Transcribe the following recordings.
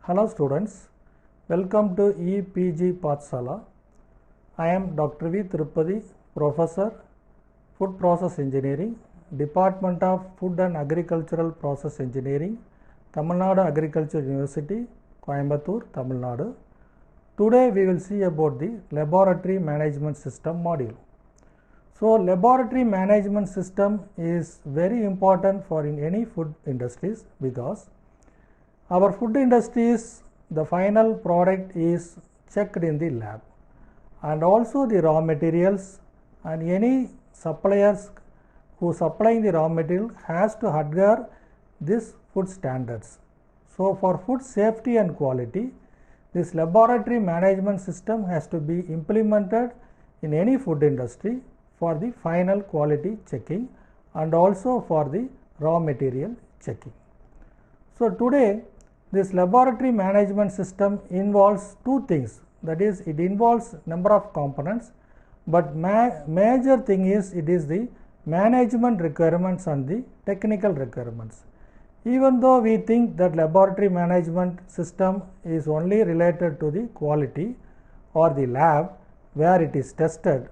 Hello students, welcome to EPG Pathsala. I am Dr. V. Tirupati, Professor, Food Process Engineering, Department of Food and Agricultural Process Engineering, Tamil Nadu Agriculture University, Coimbatore, Tamil Nadu. Today we will see about the Laboratory Management System module. So, laboratory management system is very important for in any food industries because our food industries, the final product is checked in the lab, and also the raw materials, and any suppliers who supplying the raw material has to adhere this food standards. So, for food safety and quality, this laboratory management system has to be implemented in any food industry for the final quality checking and also for the raw material checking. So, today this laboratory management system involves two things, that is it involves number of components, but major thing is it is the management requirements and the technical requirements. Even though we think that laboratory management system is only related to the quality or the lab where it is tested,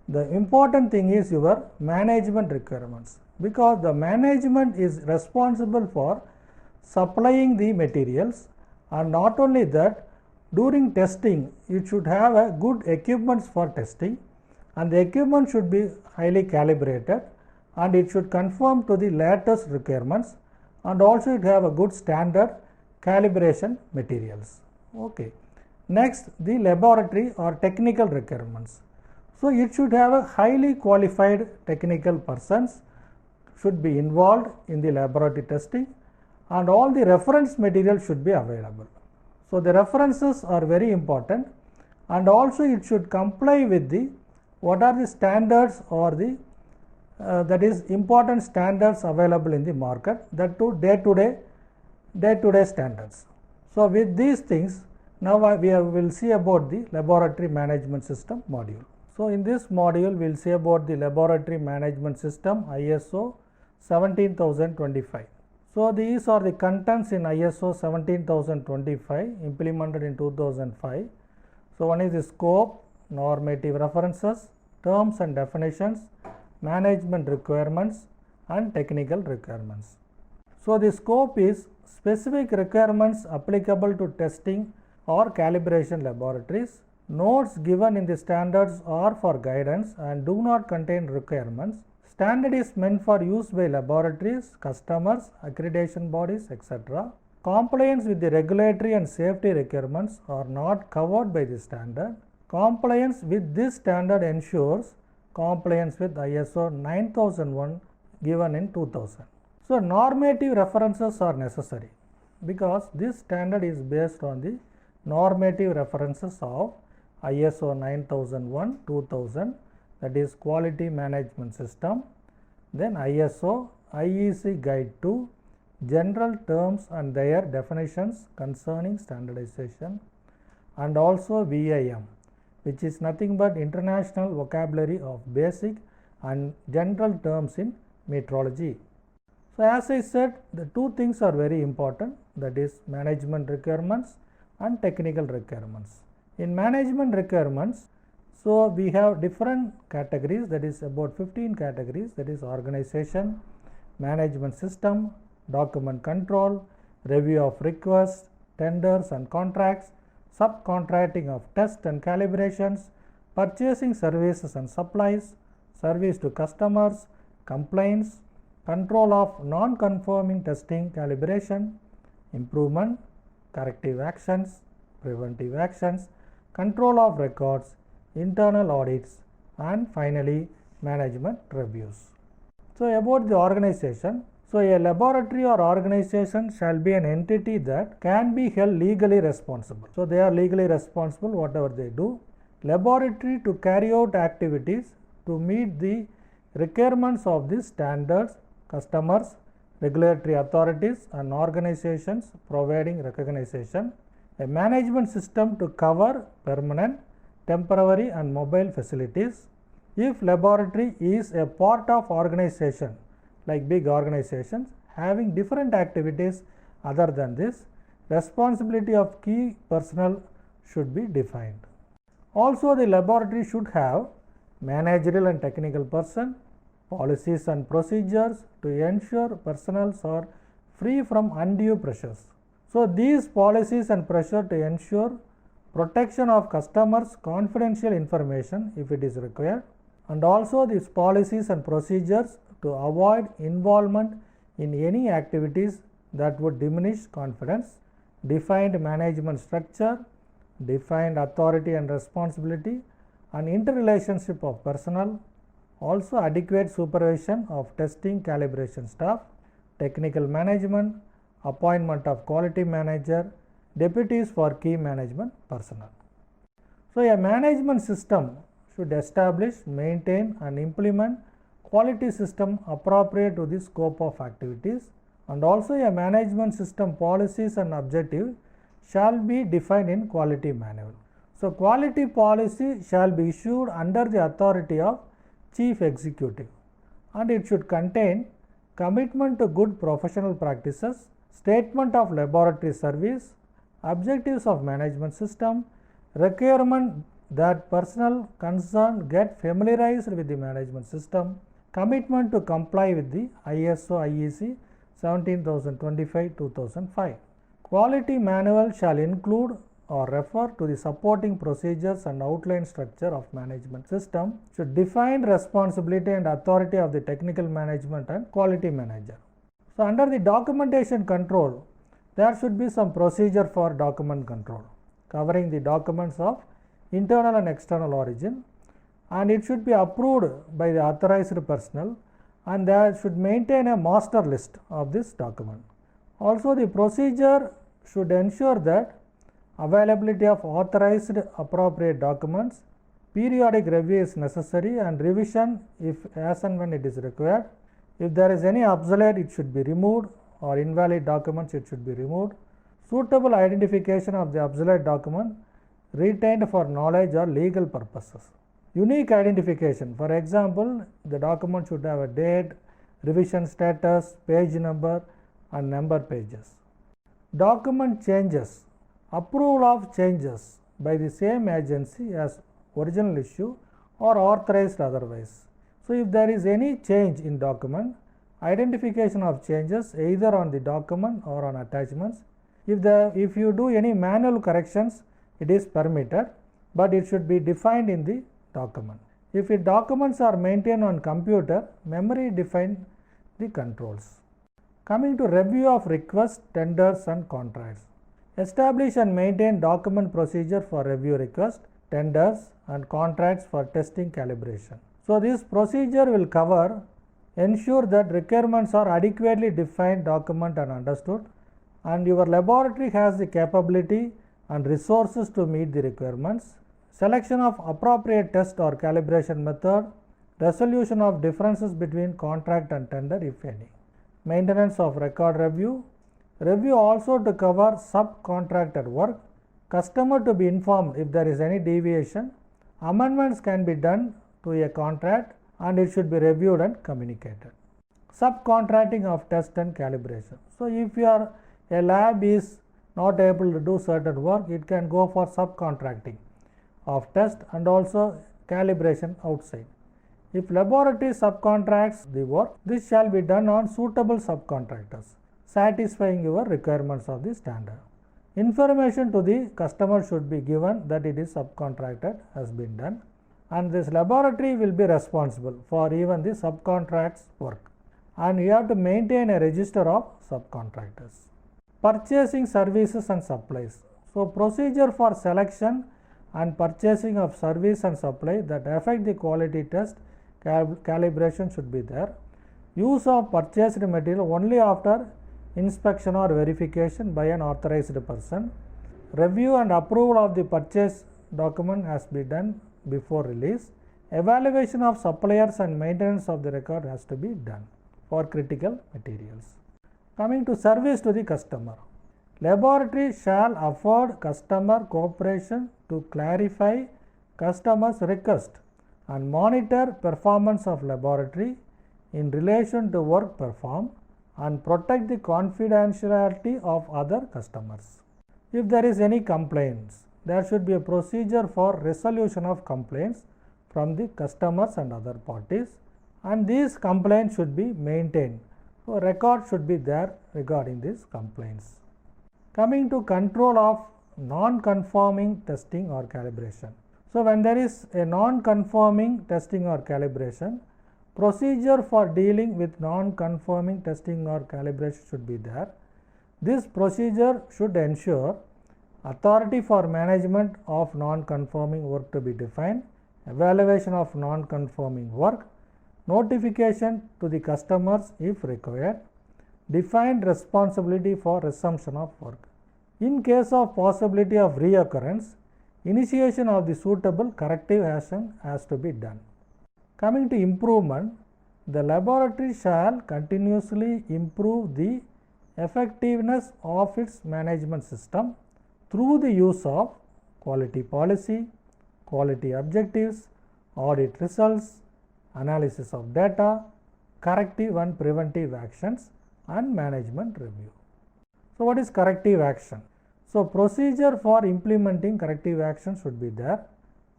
the important thing is your management requirements, because the management is responsible for supplying the materials, and not only that, during testing you should have a good equipments for testing, and the equipment should be highly calibrated and it should conform to the latest requirements, and also it have a good standard calibration materials. Okay. Next, the laboratory or technical requirements. So, it should have a highly qualified technical persons should be involved in the laboratory testing, and all the reference material should be available. So, the references are very important, and also it should comply with the what are the standards or the that is important standards available in the market, that to day-to-day standards. So, with these things now we will see about the laboratory management system module. So, in this module we will see about the laboratory management system ISO 17025. So, these are the contents in ISO 17025 implemented in 2005. So, one is the scope, normative references, terms and definitions, management requirements and technical requirements. So, the scope is specific requirements applicable to testing or calibration laboratories. Notes given in the standards are for guidance and do not contain requirements. Standard is meant for use by laboratories, customers, accreditation bodies, etc. Compliance with the regulatory and safety requirements are not covered by the standard. Compliance with this standard ensures compliance with ISO 9001 given in 2000. So, normative references are necessary because this standard is based on the normative references of ISO 9001 2000, that is quality management system, then ISO IEC guide to general terms and their definitions concerning standardization, and also VIM, which is nothing but international vocabulary of basic and general terms in metrology. So, as I said, the two things are very important, that is management requirements and technical requirements. In management requirements, so we have different categories, that is about 15 categories, that is organization, management system, document control, review of requests, tenders and contracts, subcontracting of test and calibrations, purchasing services and supplies, service to customers, complaints, control of non-conforming testing calibration, improvement, corrective actions, preventive actions, control of records, internal audits, and finally management reviews. So, about the organization. So, a laboratory or organization shall be an entity that can be held legally responsible. So, they are legally responsible whatever they do. Laboratory to carry out activities to meet the requirements of the standards, customers, regulatory authorities and organizations providing recognition. A management system to cover permanent, temporary and mobile facilities. If laboratory is a part of organization like big organizations having different activities other than this, responsibility of key personnel should be defined. Also, the laboratory should have managerial and technical person, policies and procedures to ensure personnel are free from undue pressures. So, these policies and pressure to ensure protection of customers' confidential information if it is required, and also these policies and procedures to avoid involvement in any activities that would diminish confidence, defined management structure, defined authority and responsibility, and interrelationship of personnel, also adequate supervision of testing calibration staff, technical management, appointment of quality manager, deputies for key management personnel. So, a management system should establish, maintain and implement quality system appropriate to the scope of activities, and also a management system policies and objectives shall be defined in quality manual. So, quality policy shall be issued under the authority of chief executive, and it should contain commitment to good professional practices, statement of laboratory service, objectives of management system, requirement that personnel concerned get familiarized with the management system, commitment to comply with the ISO IEC 17025-2005. Quality manual shall include or refer to the supporting procedures and outline structure of management system, should define responsibility and authority of the technical management and quality manager. So, under the documentation control, there should be some procedure for document control covering the documents of internal and external origin, and it should be approved by the authorized personnel, and they should maintain a master list of this document. Also, the procedure should ensure that availability of authorized appropriate documents, periodic review is necessary and revision if as and when it is required. If there is any obsolete, it should be removed, or invalid documents, it should be removed. Suitable identification of the obsolete document retained for knowledge or legal purposes. Unique identification, for example, the document should have a date, revision status, page number and number pages. Document changes, approval of changes by the same agency as original issue or authorized otherwise. So, if there is any change in document, identification of changes either on the document or on attachments. If you do any manual corrections, it is permitted, but it should be defined in the document. If the documents are maintained on computer, memory define the controls. Coming to review of requests, tenders and contracts. Establish and maintain document procedure for review requests, tenders and contracts for testing calibration. So, this procedure will cover ensure that requirements are adequately defined, document and understood, and your laboratory has the capability and resources to meet the requirements, selection of appropriate test or calibration method, resolution of differences between contract and tender if any, maintenance of record review, review also to cover subcontracted work, customer to be informed if there is any deviation, amendments can be done to a contract and it should be reviewed and communicated. Subcontracting of test and calibration. So, if a lab is not able to do certain work, it can go for subcontracting of test and also calibration outside. If laboratory subcontracts the work, this shall be done on suitable subcontractors, satisfying your requirements of the standard. Information to the customer should be given that it is subcontracted has been done, and this laboratory will be responsible for even the subcontracts work, and you have to maintain a register of subcontractors. Purchasing services and supplies. So, procedure for selection and purchasing of service and supply that affect the quality test calibration should be there. Use of purchased material only after inspection or verification by an authorized person. Review and approval of the purchase document has been done before release. Evaluation of suppliers and maintenance of the record has to be done for critical materials. Coming to service to the customer. Laboratory shall afford customer cooperation to clarify customer's request and monitor performance of laboratory in relation to work performed and protect the confidentiality of other customers. If there is any complaints, there should be a procedure for resolution of complaints from the customers and other parties, and these complaints should be maintained. So, record should be there regarding these complaints. Coming to control of non-conforming testing or calibration. So, when there is a non-conforming testing or calibration, procedure for dealing with non-conforming testing or calibration should be there. This procedure should ensure authority for management of non-conforming work to be defined, evaluation of non-conforming work, notification to the customers if required, defined responsibility for resumption of work. In case of possibility of reoccurrence, initiation of the suitable corrective action has to be done. Coming to improvement, the laboratory shall continuously improve the effectiveness of its management system through the use of quality policy, quality objectives, audit results, analysis of data, corrective and preventive actions, and management review. So, what is corrective action? So, procedure for implementing corrective action should be there.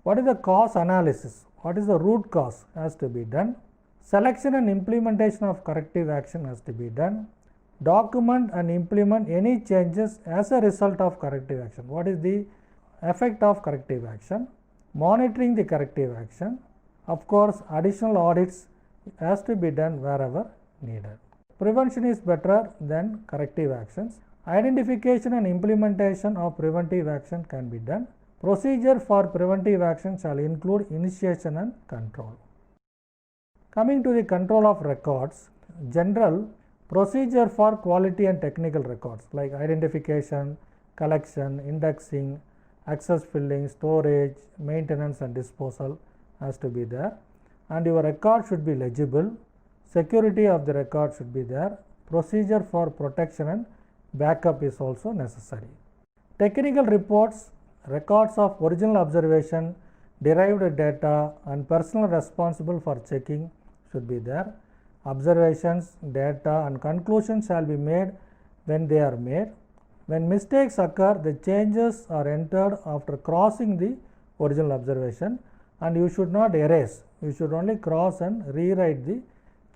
What is the cause analysis? What is the root cause has to be done. Selection and implementation of corrective action has to be done. Document and implement any changes as a result of corrective action. What is the effect of corrective action? Monitoring the corrective action. Of course, additional audits has to be done wherever needed. Prevention is better than corrective actions. Identification and implementation of preventive action can be done. Procedure for preventive action shall include initiation and control. Coming to the control of records, general procedure for quality and technical records like identification, collection, indexing, access filling, storage, maintenance and disposal has to be there, and your record should be legible. Security of the record should be there. Procedure for protection and backup is also necessary. Technical reports, records of original observation, derived data and personnel responsible for checking should be there. Observations, data and conclusions shall be made when they are made. When mistakes occur, the changes are entered after crossing the original observation, and you should not erase. You should only cross and rewrite the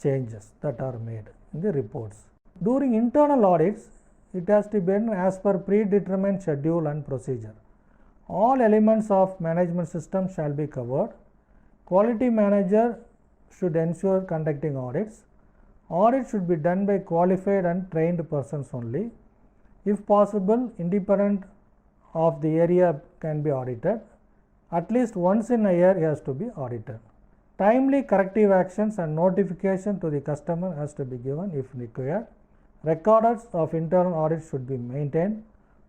changes that are made in the reports. During internal audits, it has to be done as per predetermined schedule and procedure. All elements of management system shall be covered. Quality manager should ensure conducting audits. Audit should be done by qualified and trained persons only. If possible, independent of the area can be audited. At least once in a year has to be audited. Timely corrective actions and notification to the customer has to be given if required. Records of internal audit should be maintained.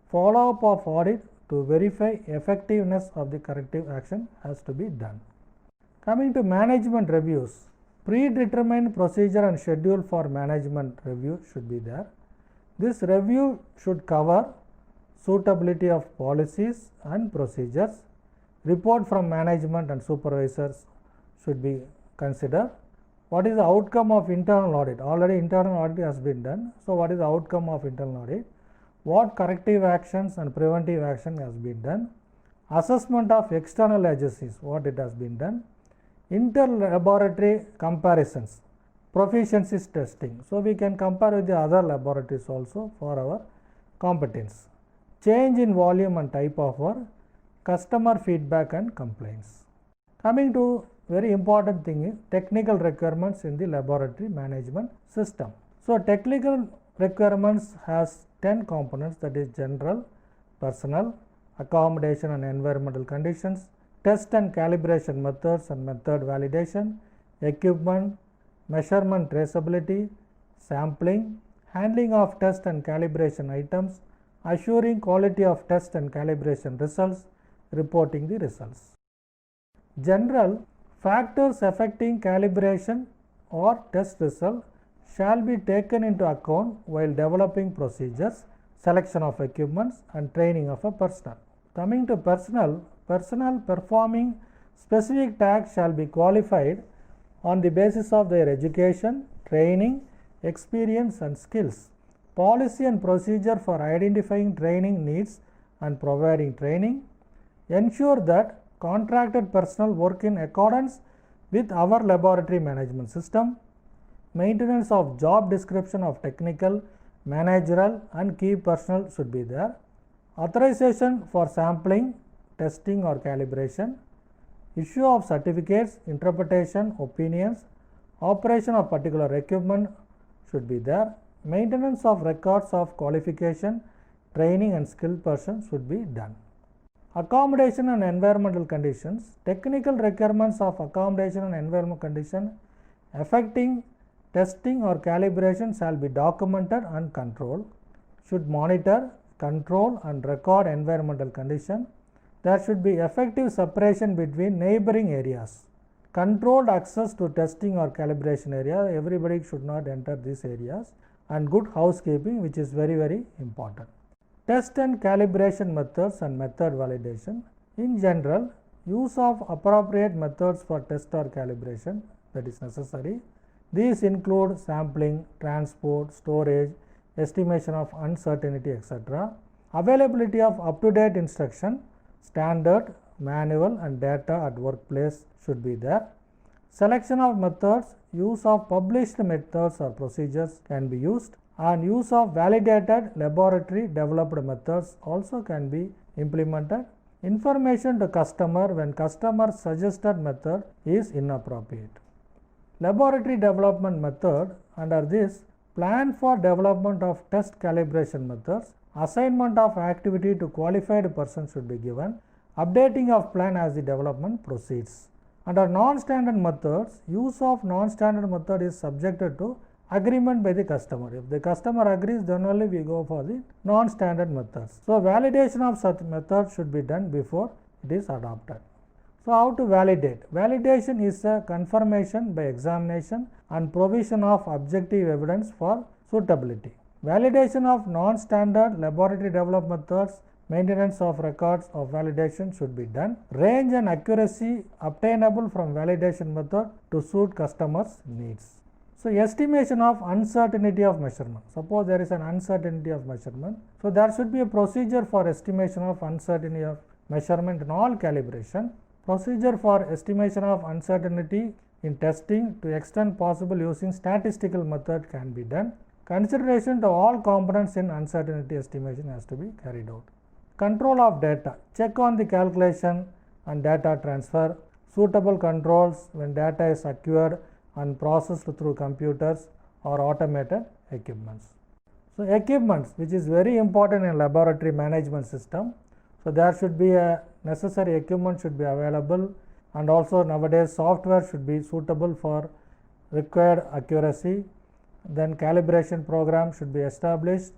Follow-up of audit to verify effectiveness of the corrective action has to be done. Coming to management reviews, predetermined procedure and schedule for management review should be there. This review should cover suitability of policies and procedures. Report from management and supervisors should be considered. What is the outcome of internal audit? Already internal audit has been done. So, what is the outcome of internal audit? What corrective actions and preventive action has been done? Assessment of external agencies, what it has been done? Inter-laboratory comparisons, proficiency testing. So, we can compare with the other laboratories also for our competence. Change in volume and type of work, customer feedback and complaints. Coming to very important thing is technical requirements in the laboratory management system. So, technical requirements has 10 components, that is general, personnel, accommodation and environmental conditions, test and calibration methods and method validation, equipment, measurement traceability, sampling, handling of test and calibration items, assuring quality of test and calibration results, reporting the results. General, factors affecting calibration or test result shall be taken into account while developing procedures, selection of equipments and training of a personnel. Coming to personnel, personnel performing specific tasks shall be qualified on the basis of their education, training, experience and skills. Policy and procedure for identifying training needs and providing training. Ensure that contracted personnel work in accordance with our laboratory management system. Maintenance of job description of technical, managerial and key personnel should be there. Authorization for sampling, testing or calibration. Issue of certificates, interpretation, opinions, operation of particular equipment should be there. Maintenance of records of qualification, training and skilled persons should be done. Accommodation and environmental conditions. Technical requirements of accommodation and environmental condition affecting testing or calibration shall be documented and controlled. Should monitor, control and record environmental condition. There should be effective separation between neighboring areas. Controlled access to testing or calibration area. Everybody should not enter these areas. And good housekeeping, which is very important. Test and calibration methods and method validation. In general, use of appropriate methods for test or calibration that is necessary. These include sampling, transport, storage, estimation of uncertainty, etc. Availability of up-to-date instruction, standard, manual and data at workplace should be there. Selection of methods, use of published methods or procedures can be used, and use of validated laboratory developed methods also can be implemented. Information to customer when customer suggested method is inappropriate. Laboratory development method, under this, plan for development of test calibration methods, assignment of activity to qualified persons should be given, updating of plan as the development proceeds. Under non-standard methods, use of non-standard method is subjected to agreement by the customer. If the customer agrees, then only we go for the non-standard methods. So, validation of such methods should be done before it is adopted. So, how to validate? Validation is a confirmation by examination and provision of objective evidence for suitability. Validation of non-standard laboratory developed methods, maintenance of records of validation should be done. Range and accuracy obtainable from validation method to suit customers' needs. So, estimation of uncertainty of measurement. Suppose there is an uncertainty of measurement. So, there should be a procedure for estimation of uncertainty of measurement in all calibration. Procedure for estimation of uncertainty in testing to extent possible using statistical method can be done. Consideration to all components in uncertainty estimation has to be carried out. Control of data. Check on the calculation and data transfer. Suitable controls when data is acquired and processed through computers or automated equipments. So, equipments which is very important in laboratory management system. So, there should be a necessary equipment should be available, and also nowadays software should be suitable for required accuracy. Then calibration program should be established,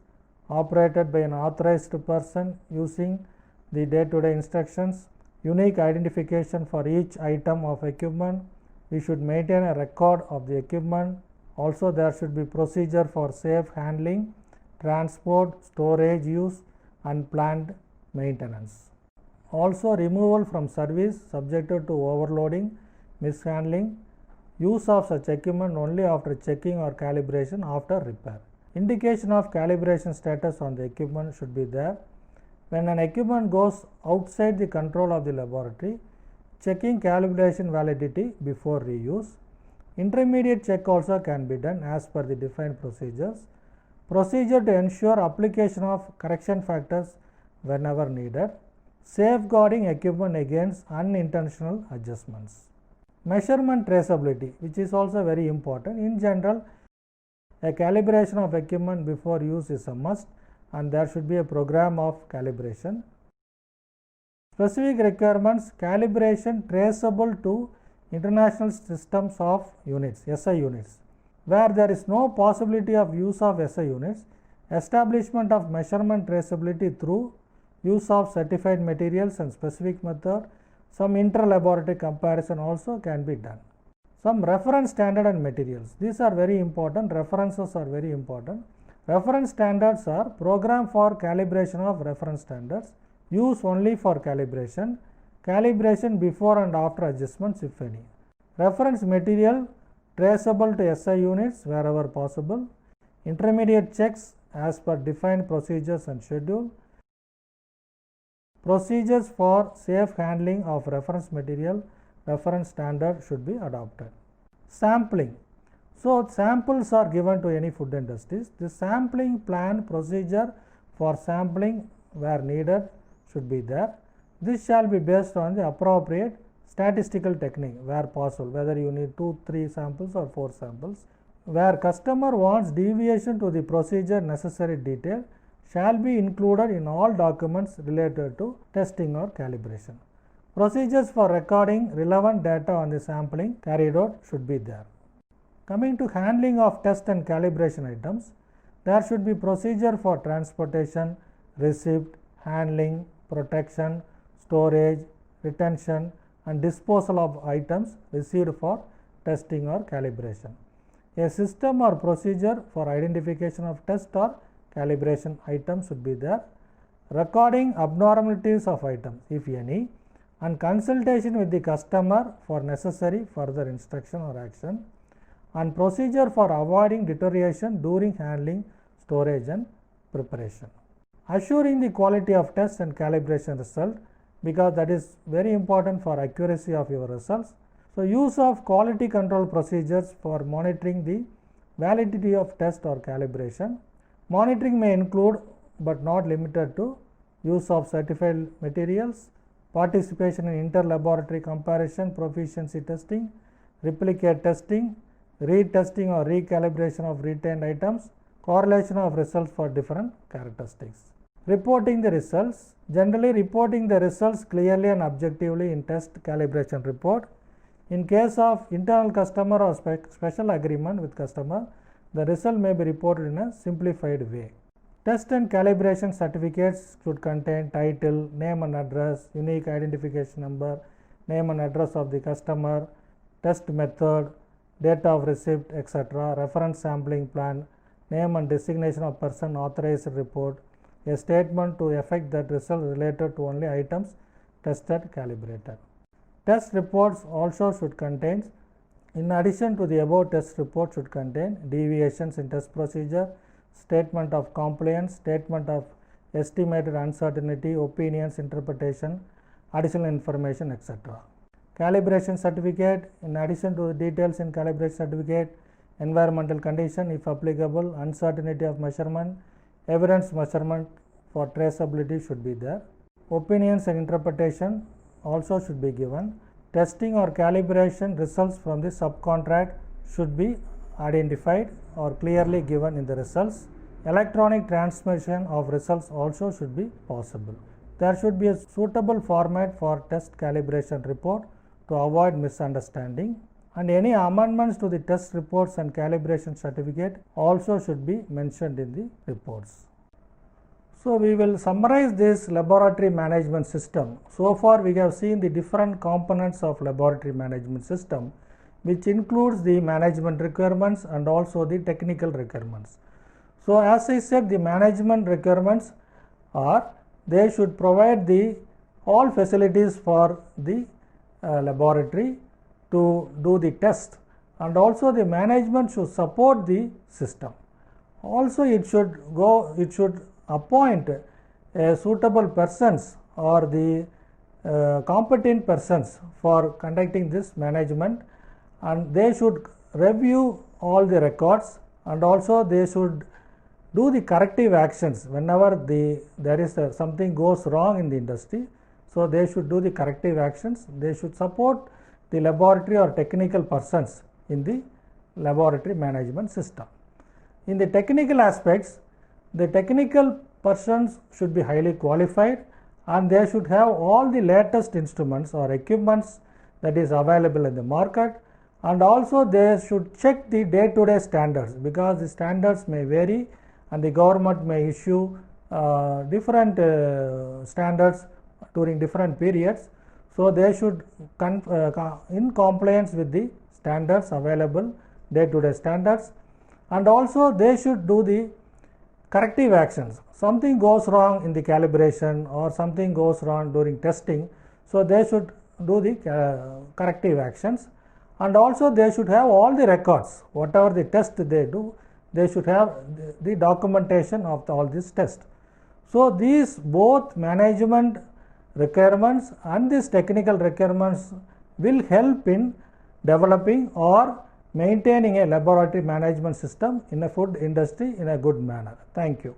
operated by an authorized person using the day-to-day instructions. Unique identification for each item of equipment. We should maintain a record of the equipment. Also, there should be procedure for safe handling, transport, storage use and planned maintenance. Also, removal from service subjected to overloading, mishandling, use of such equipment only after checking or calibration after repair. Indication of calibration status on the equipment should be there. When an equipment goes outside the control of the laboratory, checking calibration validity before reuse. Intermediate check also can be done as per the defined procedures. Procedure to ensure application of correction factors whenever needed. Safeguarding equipment against unintentional adjustments. Measurement traceability, which is also very important. In general, a calibration of equipment before use is a must, and there should be a program of calibration. Specific requirements: calibration traceable to international systems of units, SI units. Where there is no possibility of use of SI units, establishment of measurement traceability through use of certified materials and specific method. Some inter-laboratory comparison also can be done. Some reference standard and materials. These are very important. References are very important. Reference standards are program for calibration of reference standards. Use only for calibration. Calibration before and after adjustments if any. Reference material traceable to SI units wherever possible. Intermediate checks as per defined procedures and schedule. Procedures for safe handling of reference material, reference standard should be adopted. Sampling. So, samples are given to any food industries. The sampling plan procedure for sampling where needed should be there. This shall be based on the appropriate statistical technique where possible, whether you need 2, 3 samples or 4 samples. Where customer wants deviation to the procedure necessary detail shall be included in all documents related to testing or calibration. Procedures for recording relevant data on the sampling carried out should be there. Coming to handling of test and calibration items, there should be procedure for transportation, receipt, handling, protection, storage, retention and disposal of items received for testing or calibration. A system or procedure for identification of test or calibration items should be there. Recording abnormalities of items, if any, and consultation with the customer for necessary further instruction or action, and procedure for avoiding deterioration during handling, storage and preparation. Assuring the quality of test and calibration result, because that is very important for accuracy of your results. So, use of quality control procedures for monitoring the validity of test or calibration. Monitoring may include but not limited to use of certified materials, participation in inter-laboratory comparison, proficiency testing, replicate testing, retesting or recalibration of retained items, correlation of results for different characteristics. Reporting the results. Generally, reporting the results clearly and objectively in test calibration report. In case of internal customer or special agreement with customer, the result may be reported in a simplified way. Test and calibration certificates should contain title, name and address, unique identification number, name and address of the customer, test method, date of receipt, etc., reference sampling plan, name and designation of person authorized report, a statement to effect that result related to only items tested calibrated. Test reports also should contain, in addition to the above test report, should contain deviations in test procedure, statement of compliance, statement of estimated uncertainty, opinions, interpretation, additional information, etc. Calibration certificate, in addition to the details in calibration certificate, environmental condition if applicable, uncertainty of measurement, evidence measurement for traceability should be there. Opinions and interpretation also should be given. Testing or calibration results from the subcontract should be identified or clearly given in the results. Electronic transmission of results also should be possible. There should be a suitable format for test calibration report to avoid misunderstanding, and any amendments to the test reports and calibration certificate also should be mentioned in the reports. So, we will summarize this laboratory management system. So far we have seen the different components of laboratory management system, which includes the management requirements and also the technical requirements. So, as I said, the management requirements are, they should provide the all facilities for the laboratory to do the test, and also the management should support the system. Also it should appoint suitable persons or the competent persons for conducting this management, and they should review all the records, and also they should do the corrective actions whenever there is something goes wrong in the industry. So, they should do the corrective actions. They should support the laboratory or technical persons in the laboratory management system. In the technical aspects, the technical persons should be highly qualified, and they should have all the latest instruments or equipments that is available in the market, and also they should check the day-to-day standards, because the standards may vary and the government may issue different standards during different periods. So, they should in compliance with the standards available, day-to-day standards, and also they should do the corrective actions. Something goes wrong in the calibration or something goes wrong during testing, so they should do the corrective actions, and also they should have all the records, whatever the test they do, they should have the documentation of all this test. So, these both management requirements, and these technical requirements will help in developing or maintaining a laboratory management system in a food industry in a good manner. Thank you.